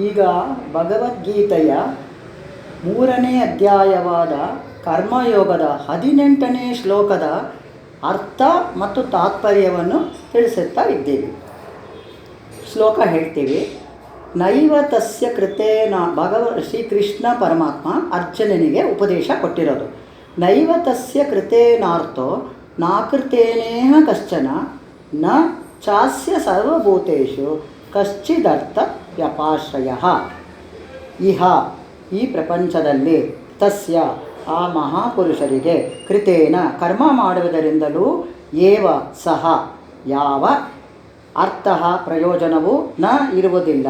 ಈಗ ಭಗವದ್ಗೀತೆಯ 3ನೇ ಅಧ್ಯಾಯವಾದ ಕರ್ಮಯೋಗದ 18ನೇ ಶ್ಲೋಕದ ಅರ್ಥ ಮತ್ತು ತಾತ್ಪರ್ಯವನ್ನು ತಿಳಿಸುತ್ತಾ ಇದ್ದೇವೆ. ಶ್ಲೋಕ ಹೇಳ್ತೀವಿ. ನೈವ ತಸ್ಯ ಕೃತೇನ ಶ್ರೀಕೃಷ್ಣ ಪರಮಾತ್ಮ ಅರ್ಜುನನಿಗೆ ಉಪದೇಶ ಕೊಟ್ಟಿರೋದು. ನೈವ ತಸ್ಯ ಕೃತೇನಾರ್ಥೋ ನಾಕೃತೇನೇಹ ಕಶ್ಚನ ನ ಚಾಸ್ಯ ಸರ್ವಭೂತೇಷು ಕಶ್ಚಿದರ್ಥ ವ್ಯಪಾಶ್ರಯ. ಇಹ ಈ ಪ್ರಪಂಚದಲ್ಲಿ ತಸ್ಯ ಆ ಮಹಾಪುರುಷರಿಗೆ ಕೃತೇನ ಕರ್ಮ ಮಾಡುವುದರಿಂದಲೂ ಏವ ಸಹ ಯಾವ ಅರ್ಥ ಪ್ರಯೋಜನವೂ ನ ಇರುವುದಿಲ್ಲ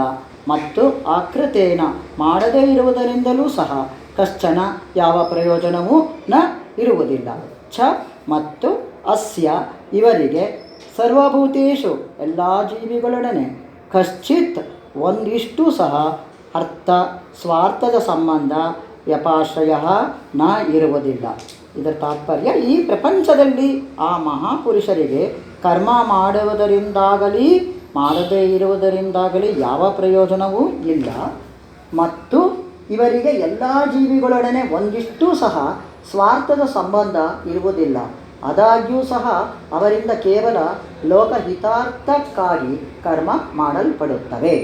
ಮತ್ತು ಅಕೃತೇನ ಮಾಡದೇ ಇರುವುದರಿಂದಲೂ ಸಹ ಕಶ್ಚನ ಯಾವ ಪ್ರಯೋಜನವೂ ನ ಇರುವುದಿಲ್ಲ. ಚ ಮತ್ತು ಅಸ್ಯ ಇವರಿಗೆ ಸರ್ವಭೂತೇಷು ಎಲ್ಲ ಜೀವಿಗಳೊಡನೆ ಕಶ್ಚಿತ್ ಒಂದಿಷ್ಟು ಸಹ ಅರ್ಥ ಸ್ವಾರ್ಥದ ಸಂಬಂಧ ವ್ಯಪಾಶ್ರಯ ನ ಇರುವುದಿಲ್ಲ. ಇದರ ತಾತ್ಪರ್ಯ ಈ ಪ್ರಪಂಚದಲ್ಲಿ ಆ ಮಹಾಪುರುಷರಿಗೆ ಕರ್ಮ ಮಾಡುವುದರಿಂದಾಗಲಿ ಮಾಡದೇ ಇರುವುದರಿಂದಾಗಲಿ ಯಾವ ಪ್ರಯೋಜನವೂ ಇಲ್ಲ ಮತ್ತು ಇವರಿಗೆ ಎಲ್ಲ ಜೀವಿಗಳೊಡನೆ ಒಂದಿಷ್ಟು ಸಹ ಸ್ವಾರ್ಥದ ಸಂಬಂಧ ಇರುವುದಿಲ್ಲ. ಆದಾಗ್ಯೂ ಸಹ ಅವರಿಂದ ಕೇವಲ ಲೋಕಹಿತಾರ್ಥಕ್ಕಾಗಿ ಕರ್ಮ ಮಾಡಲ್ಪಡುತ್ತವೆ.